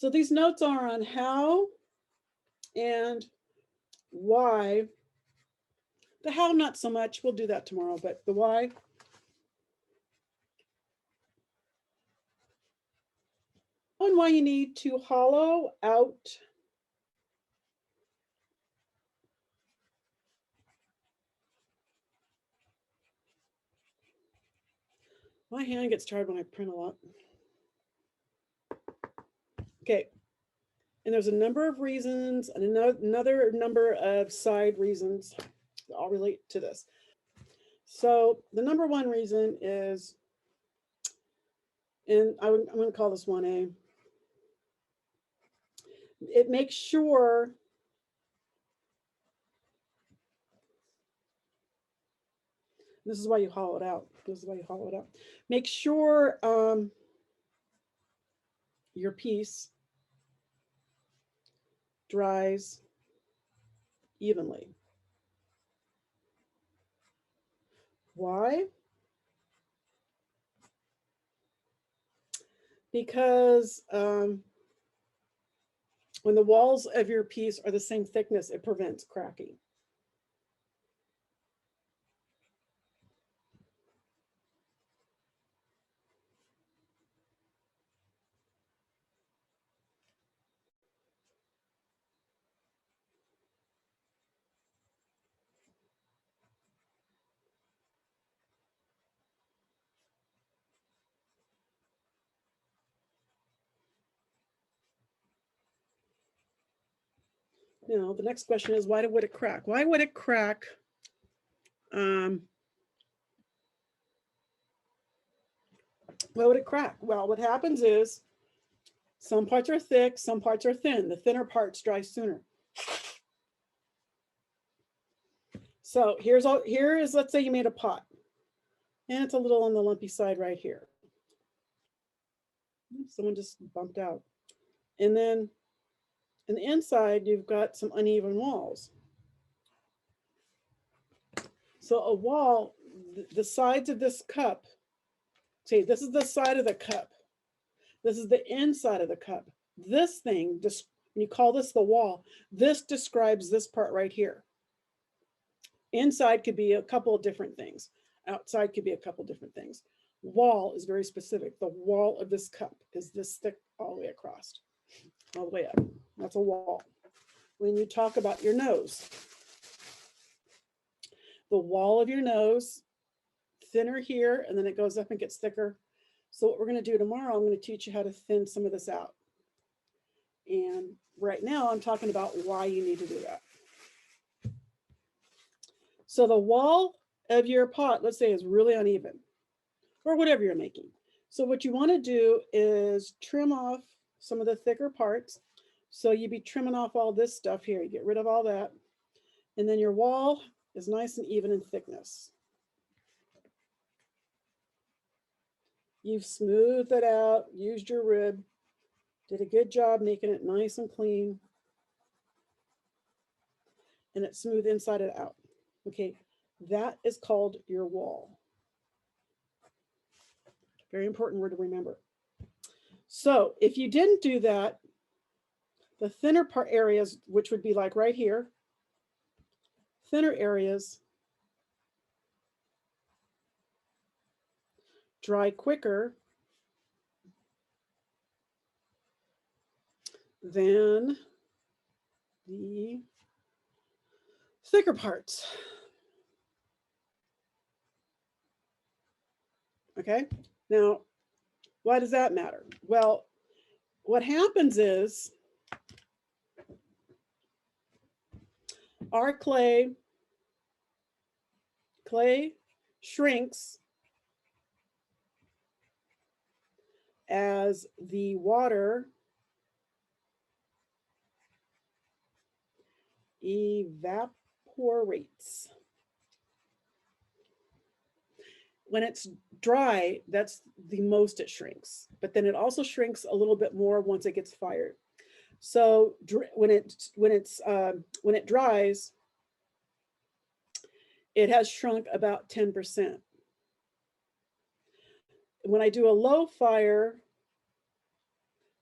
So these notes are on how and why. The how, not so much. We'll do that tomorrow, but the why. And why you need to hollow out my hand gets tired when I print a lot. Okay. And there's a number of reasons and another number of side reasons that all relate to this. So the number one reason is, and I'm going to call this 1A. It makes sure this is why you hollow it out. This is why you hollow it out. Make sure your piece dries evenly. Why? Because when the walls of your piece are the same thickness, it prevents cracking. Now, the next question is, why would it crack? Why would it crack? Why would it crack? Well, what happens is some parts are thick, some parts are thin. The thinner parts dry sooner. So here is, let's say you made a pot and it's a little on the lumpy side right here. Someone just bumped out. And then on the inside, you've got some uneven walls. So a wall, the sides of this cup, see, this is the side of the cup. This is the inside of the cup. This thing, just when you call this the wall, this describes this part right here. Inside could be a couple of different things. Outside could be a couple different things. Wall is very specific. The wall of this cup is this thick all the way across, all the way up. That's a wall. When you talk about your nose, the wall of your nose, thinner here, and then it goes up and gets thicker. So what we're going to do tomorrow, I'm going to teach you how to thin some of this out. And right now I'm talking about why you need to do that. So the wall of your pot, let's say, is really uneven, or whatever you're making. So what you want to do is trim off some of the thicker parts. So you'd be trimming off all this stuff here. You get rid of all that. And then your wall is nice and even in thickness. You've smoothed it out, used your rib, did a good job making it nice and clean. And it's smooth inside and out. Okay, that is called your wall. Very important word to remember. So if you didn't do that, the thinner part areas, which would be like right here, thinner areas dry quicker than the thicker parts. Okay, now why does that matter? Well, what happens is our clay shrinks as the water evaporates. When it's dry, that's the most it shrinks, but then it also shrinks a little bit more once it gets fired. So when it dries, it has shrunk about 10%. When I do a low fire,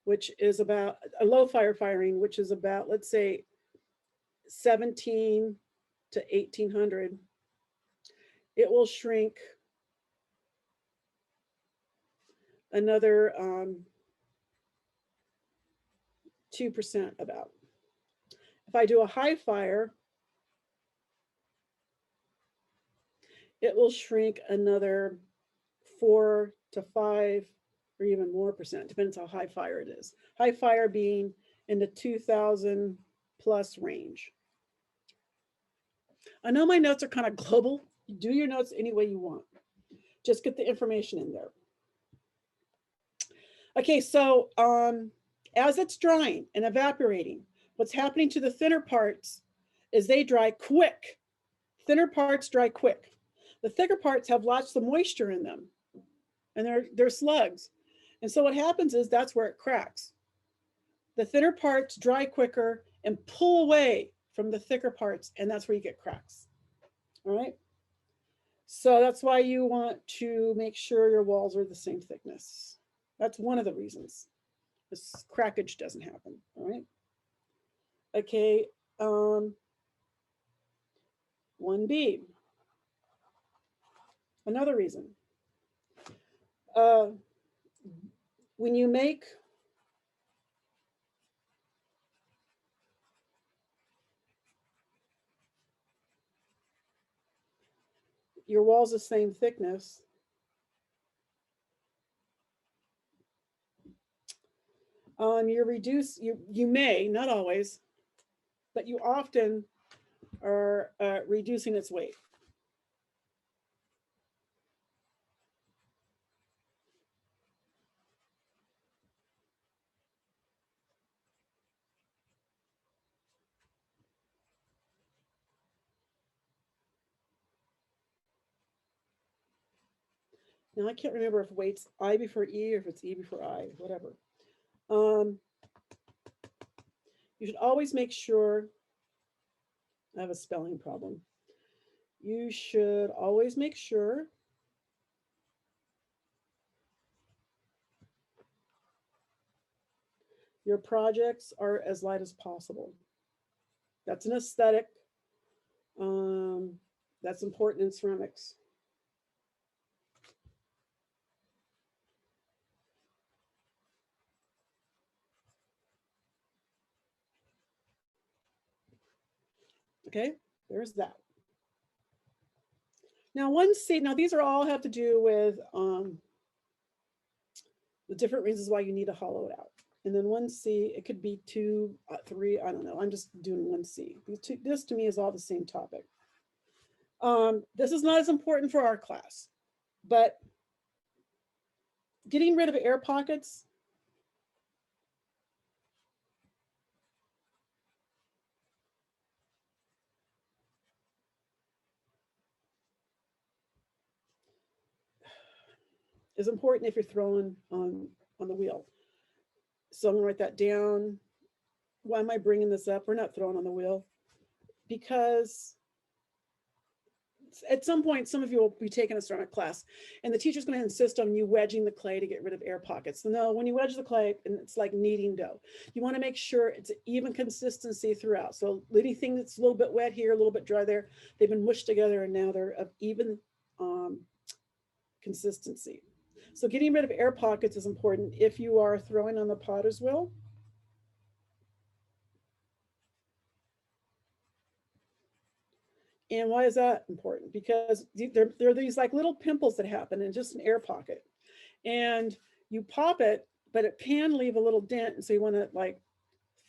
which is about a low fire firing, which is about, let's say, 17 to 1800, it will shrink another 2% about. If I do a high fire, it will shrink another 4 to 5 or even more percent, depends how high fire it is. High fire being in the 2000 plus range. I know my notes are kind of global. Do your notes any way you want. Just get the information in there. Okay, so as it's drying and evaporating, what's happening to the thinner parts is they dry quick. Thinner parts dry quick. The thicker parts have lots of moisture in them, and they're slugs. And so what happens is that's where it cracks. The thinner parts dry quicker and pull away from the thicker parts, and that's where you get cracks. All right. So that's why you want to make sure your walls are the same thickness. That's one of the reasons this crackage doesn't happen. All right. Okay. 1B. Another reason. When you make your walls the same thickness, you may, not always, but you often are reducing its weight. Now I can't remember if weight's I before E or if it's E before I, whatever. You should always make sure, I have a spelling problem. You should always make sure your projects are as light as possible. That's an aesthetic. That's important in ceramics. Okay, there's that. Now 1C, now these are all have to do with the different reasons why you need to hollow it out. And then 1C, it could be 2, 3, I don't know. I'm just doing 1C. This to me is all the same topic. This is not as important for our class, but getting rid of air pockets is important if you're throwing on the wheel. So I'm gonna write that down. Why am I bringing this up? We're not throwing on the wheel because at some point, some of you will be taking a ceramic class and the teacher's going to insist on you wedging the clay to get rid of air pockets. So no, when you wedge the clay, and it's like kneading dough, you want to make sure it's an even consistency throughout. So anything that's a little bit wet here, a little bit dry there, they've been mushed together and now they're of even consistency. So getting rid of air pockets is important if you are throwing on the potter's wheel. And why is that important? Because there are these like little pimples that happen in just an air pocket. And you pop it, but it can leave a little dent. And so you want to like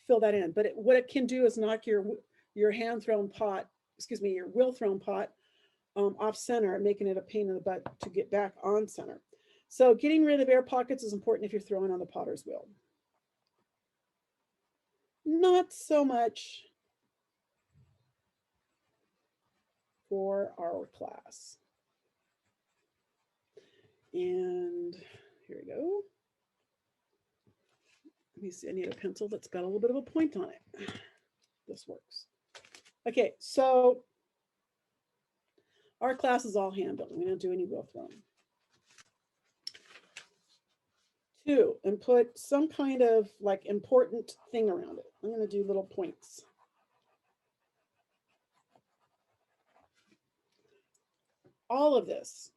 fill that in. But what it can do is knock your hand thrown pot, excuse me, your wheel thrown pot off center, making it a pain in the butt to get back on center. So getting rid of air pockets is important if you're throwing on the potter's wheel. Not so much for our class. And here we go. Let me see, I need a pencil that's got a little bit of a point on it. This works. Okay, so our class is all hand building. We don't do any wheel throwing. 2 and put some kind of like important thing around it. I'm going to do little points. All of this,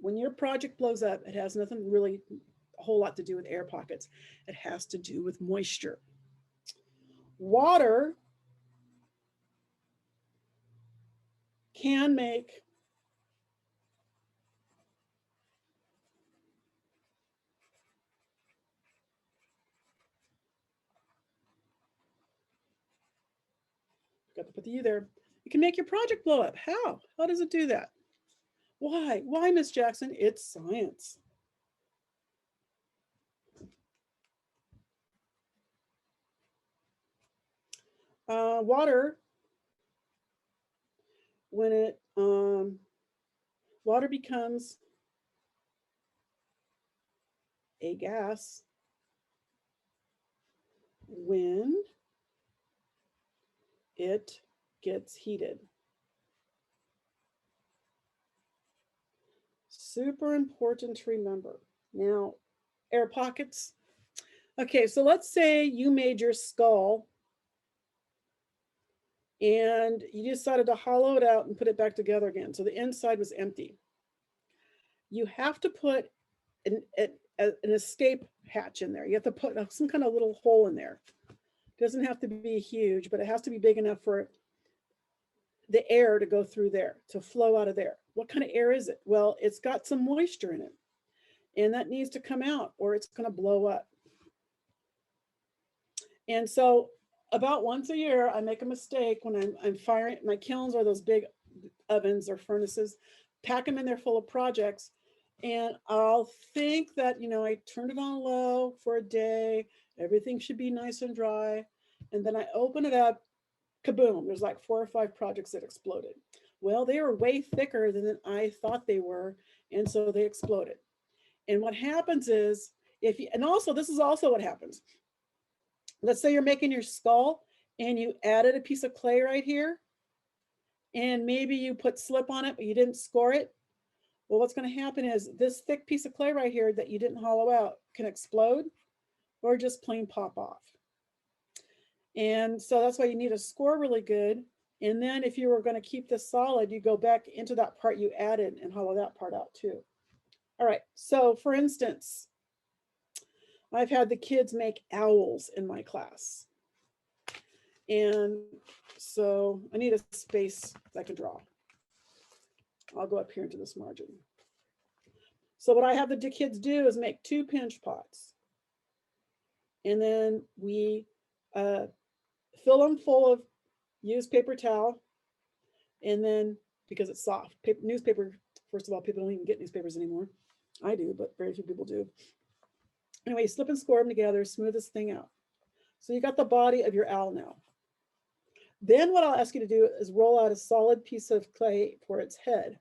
when your project blows up, it has nothing really a whole lot to do with air pockets. It has to do with moisture. Water can make got to put the U there. It can make your project blow up. How? How does it do that? Why? Why, Miss Jackson? It's science. Water, when it water becomes a gas when it gets heated. Super important to remember. Now, air pockets. Okay, so let's say you made your skull and you decided to hollow it out and put it back together again. So the inside was empty. You have to put an escape hatch in there. You have to put some kind of little hole in there. It doesn't have to be huge, but it has to be big enough for the air to go through there, to flow out of there. What kind of air is it? Well, it's got some moisture in it, and that needs to come out or it's going to blow up. And so about once a year, I make a mistake when I'm firing. My kilns are those big ovens or furnaces, pack them in there full of projects. And I'll think that, you know, I turned it on low for a day. Everything should be nice and dry. And then I open it up, kaboom, there's like 4 or 5 projects that exploded. Well, they were way thicker than I thought they were. And so they exploded. And what happens is, and also this is also what happens. Let's say you're making your skull and you added a piece of clay right here. And maybe you put slip on it, but you didn't score it. Well, what's going to happen is this thick piece of clay right here that you didn't hollow out can explode or just plain pop off. And so that's why you need to score really good. And then if you were going to keep this solid, you go back into that part you added and hollow that part out too. All right, so for instance, I've had the kids make owls in my class. And so I need a space that I can draw. I'll go up here into this margin. So what I have the kids do is make 2 pinch pots. And then we fill them full of used paper towel. And then, because it's soft, newspaper, first of all, people don't even get newspapers anymore. I do, but very few people do. Anyway, slip and score them together, smooth this thing out. So you got the body of your owl now. Then what I'll ask you to do is roll out a solid piece of clay for its head.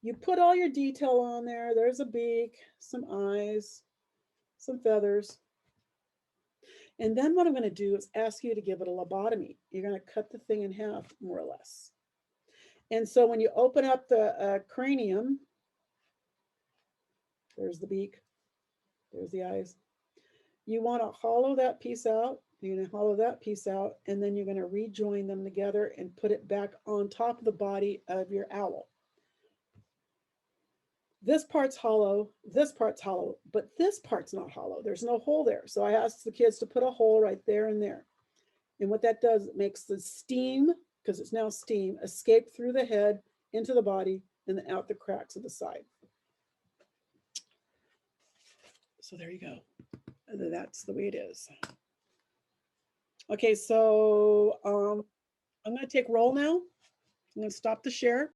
You put all your detail on there. There's a beak, some eyes, some feathers. And then what I'm going to do is ask you to give it a lobotomy. You're going to cut the thing in half, more or less. And so when you open up the cranium, there's the beak, there's the eyes. You want to hollow that piece out. You're going to hollow that piece out, and then you're going to rejoin them together and put it back on top of the body of your owl. This part's hollow, but this part's not hollow. There's no hole there. So I asked the kids to put a hole right there and there. And what that does, it makes the steam, because it's now steam, escape through the head into the body and then out the cracks of the side. So there you go. That's the way it is. Okay, so I'm going to take roll now. I'm going to stop the share.